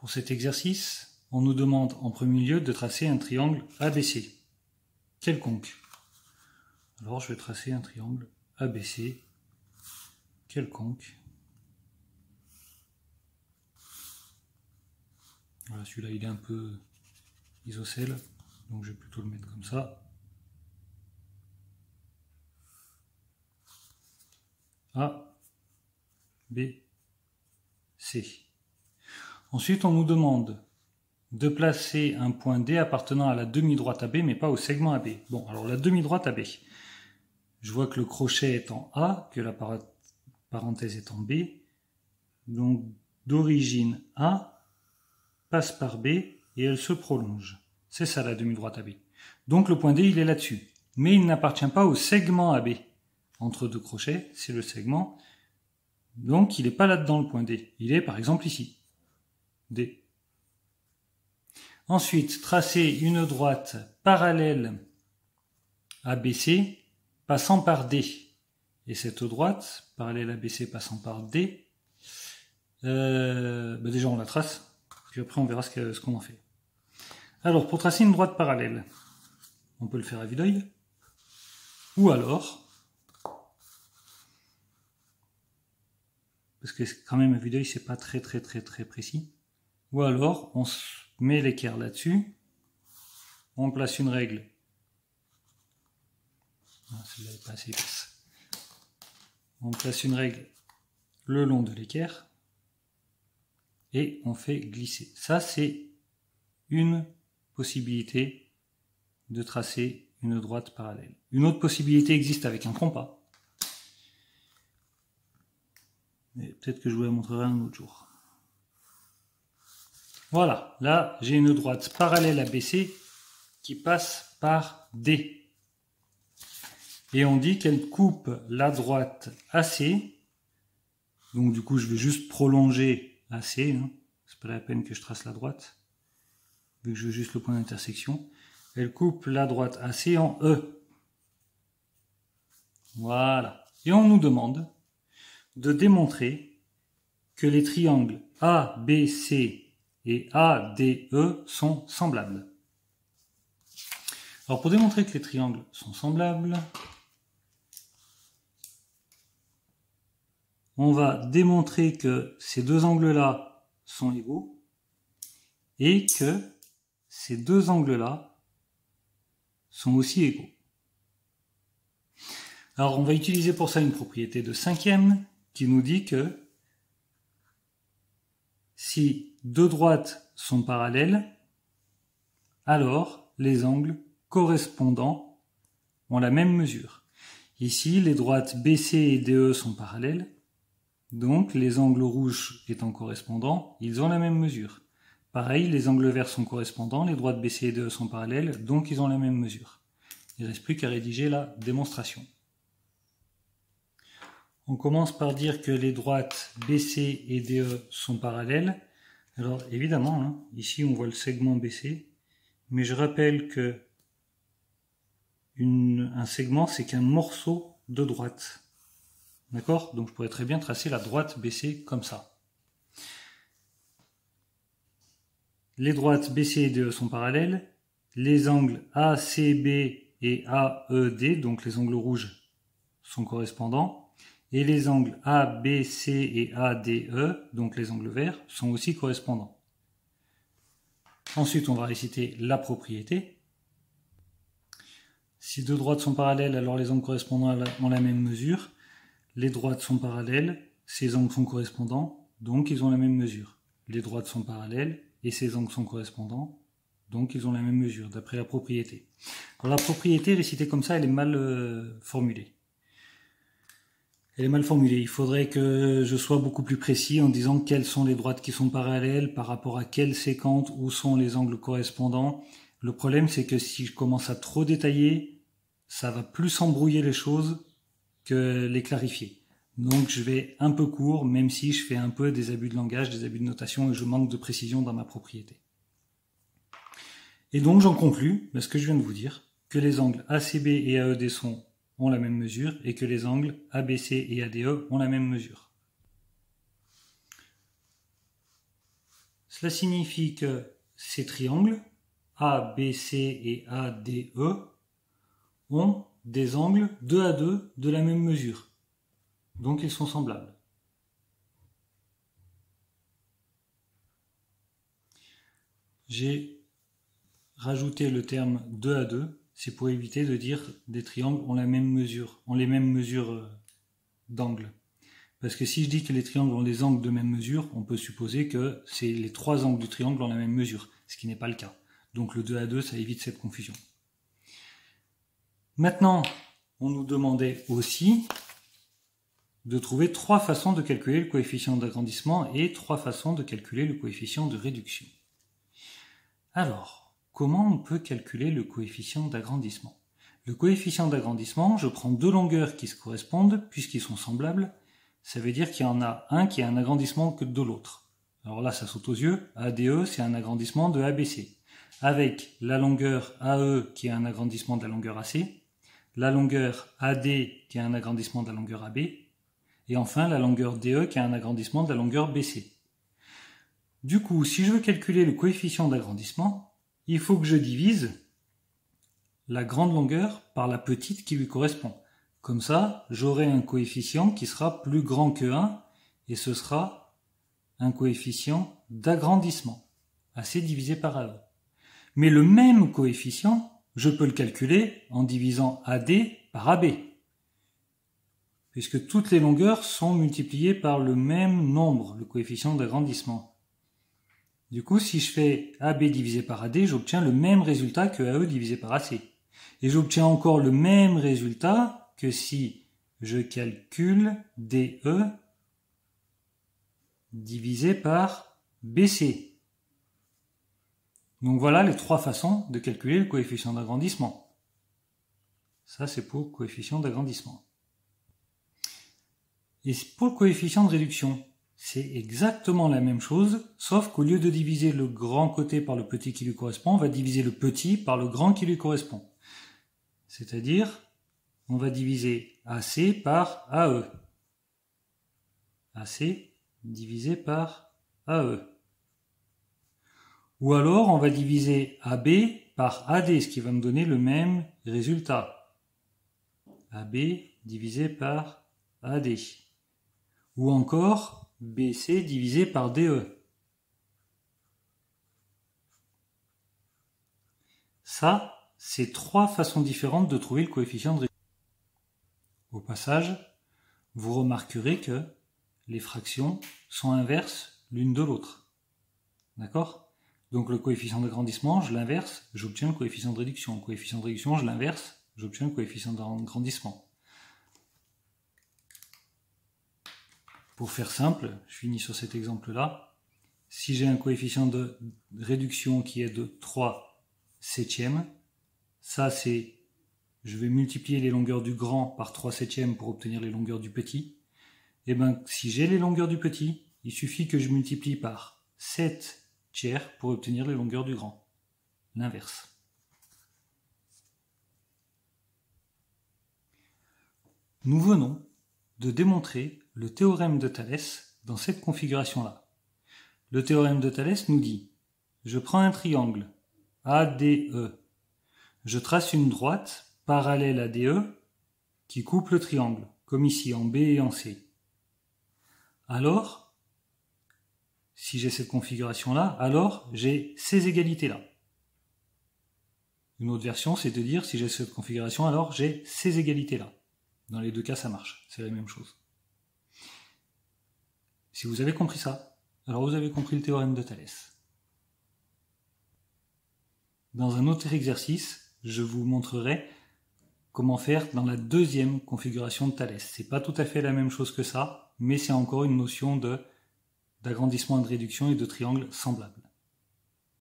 Pour cet exercice, on nous demande en premier lieu de tracer un triangle ABC, quelconque. Alors je vais tracer un triangle ABC, quelconque. Voilà, celui-là il est un peu isocèle, donc je vais plutôt le mettre comme ça. A, B, C. Ensuite, on nous demande de placer un point D appartenant à la demi-droite AB, mais pas au segment AB. Bon, alors la demi-droite AB, je vois que le crochet est en A, que la parenthèse est en B. Donc, d'origine A, passe par B, et elle se prolonge. C'est ça la demi-droite AB. Donc, le point D, il est là-dessus. Mais il n'appartient pas au segment AB. Entre deux crochets, c'est le segment. Donc, il n'est pas là-dedans, le point D. Il est, par exemple, ici. D. Ensuite, tracer une droite parallèle à BC, passant par D. Et cette droite, parallèle à BC, passant par D, déjà on la trace, puis après on verra ce qu'on en fait. Alors, pour tracer une droite parallèle, on peut le faire à vue d'œil, ou alors, parce que quand même à vue d'œil c'est pas très précis, ou alors on met l'équerre là-dessus, on place une règle, celle-là n'est pas assez épaisse, on place une règle le long de l'équerre, et on fait glisser. Ça c'est une possibilité de tracer une droite parallèle. Une autre possibilité existe avec un compas. Mais peut-être que je vous la montrerai un autre jour. Voilà, là j'ai une droite parallèle à BC qui passe par D. Et on dit qu'elle coupe la droite AC. Donc du coup je vais juste prolonger AC. C'est pas la peine que je trace la droite. Vu que je veux juste le point d'intersection. Elle coupe la droite AC en E. Voilà. Et on nous demande de démontrer que les triangles ABC et ADE sont semblables. Alors pour démontrer que les triangles sont semblables, on va démontrer que ces deux angles-là sont égaux et que ces deux angles-là sont aussi égaux. Alors on va utiliser pour ça une propriété de cinquième qui nous dit que si deux droites sont parallèles, alors les angles correspondants ont la même mesure. Ici, les droites BC et DE sont parallèles, donc les angles rouges étant correspondants, ils ont la même mesure. Pareil, les angles verts sont correspondants, les droites BC et DE sont parallèles, donc ils ont la même mesure. Il ne reste plus qu'à rédiger la démonstration. On commence par dire que les droites BC et DE sont parallèles. Alors évidemment, ici on voit le segment BC, mais je rappelle que un segment c'est qu'un morceau de droite. D'accord? Donc je pourrais très bien tracer la droite BC comme ça. Les droites BC et DE sont parallèles. Les angles ACB et AED, donc les angles rouges, sont correspondants. Et les angles ABC et ADE, donc les angles verts, sont aussi correspondants. Ensuite, on va réciter la propriété. Si deux droites sont parallèles, alors les angles correspondants ont la même mesure. Les droites sont parallèles, ces angles sont correspondants, donc ils ont la même mesure. Les droites sont parallèles et ces angles sont correspondants, donc ils ont la même mesure, d'après la propriété. Alors la propriété, récitée comme ça, elle est mal formulée. Elle est mal formulée. Il faudrait que je sois beaucoup plus précis en disant quelles sont les droites qui sont parallèles, par rapport à quelle séquente, où sont les angles correspondants. Le problème, c'est que si je commence à trop détailler, ça va plus embrouiller les choses que les clarifier. Donc je vais un peu court, même si je fais un peu des abus de langage, des abus de notation et je manque de précision dans ma propriété. Et donc j'en conclus, ce que je viens de vous dire, que les angles ACB et AED ont la même mesure et que les angles ABC et ADE ont la même mesure. Cela signifie que ces triangles ABC et ADE ont des angles 2 à 2 de la même mesure. Donc ils sont semblables. J'ai rajouté le terme 2 à 2, c'est pour éviter de dire des triangles ont la même mesure, ont les mêmes mesures d'angle. Parce que si je dis que les triangles ont des angles de même mesure, on peut supposer que c'est les trois angles du triangle ont la même mesure, ce qui n'est pas le cas. Donc le 2 à 2, ça évite cette confusion. Maintenant, on nous demandait aussi de trouver trois façons de calculer le coefficient d'agrandissement et trois façons de calculer le coefficient de réduction. Alors, comment on peut calculer le coefficient d'agrandissement? Le coefficient d'agrandissement, je prends deux longueurs qui se correspondent, puisqu'ils sont semblables. Ça veut dire qu'il y en a un qui a un agrandissement que de l'autre. Alors là, ça saute aux yeux. ADE, c'est un agrandissement de ABC. Avec la longueur AE qui a un agrandissement de la longueur AC, la longueur AD qui a un agrandissement de la longueur AB, et enfin la longueur DE qui a un agrandissement de la longueur BC. Du coup, si je veux calculer le coefficient d'agrandissement, il faut que je divise la grande longueur par la petite qui lui correspond. Comme ça, j'aurai un coefficient qui sera plus grand que 1, et ce sera un coefficient d'agrandissement, AC divisé par AE. Mais le même coefficient, je peux le calculer en divisant AD par AB, puisque toutes les longueurs sont multipliées par le même nombre, le coefficient d'agrandissement. Du coup, si je fais AB divisé par AD, j'obtiens le même résultat que AE divisé par AC. Et j'obtiens encore le même résultat que si je calcule DE divisé par BC. Donc voilà les trois façons de calculer le coefficient d'agrandissement. Ça, c'est pour le coefficient d'agrandissement. Et pour le coefficient de réduction, c'est exactement la même chose, sauf qu'au lieu de diviser le grand côté par le petit qui lui correspond, on va diviser le petit par le grand qui lui correspond. C'est-à-dire, on va diviser AC par AE. AC divisé par AE. Ou alors, on va diviser AB par AD, ce qui va me donner le même résultat. AB divisé par AD. Ou encore, BC divisé par DE. Ça, c'est trois façons différentes de trouver le coefficient de réduction. Au passage, vous remarquerez que les fractions sont inverses l'une de l'autre. D'accord? Donc le coefficient d'agrandissement, je l'inverse, j'obtiens le coefficient de réduction. Le coefficient de réduction, je l'inverse, j'obtiens le coefficient d'agrandissement. Pour faire simple, je finis sur cet exemple-là. Si j'ai un coefficient de réduction qui est de 3/7, ça c'est, je vais multiplier les longueurs du grand par 3/7 pour obtenir les longueurs du petit. Et bien, si j'ai les longueurs du petit, il suffit que je multiplie par 7/3 pour obtenir les longueurs du grand. L'inverse. Nous venons de démontrer le théorème de Thalès dans cette configuration-là. Le théorème de Thalès nous dit, je prends un triangle ADE, je trace une droite parallèle à DE qui coupe le triangle, comme ici en B et en C. Alors, si j'ai cette configuration-là, alors j'ai ces égalités-là. Une autre version, c'est de dire, si j'ai cette configuration, alors j'ai ces égalités-là. Dans les deux cas, ça marche, c'est la même chose. Si vous avez compris ça, alors vous avez compris le théorème de Thalès. Dans un autre exercice, je vous montrerai comment faire dans la deuxième configuration de Thalès. C'est pas tout à fait la même chose que ça, mais c'est encore une notion d'agrandissement et de réduction et de triangle semblables.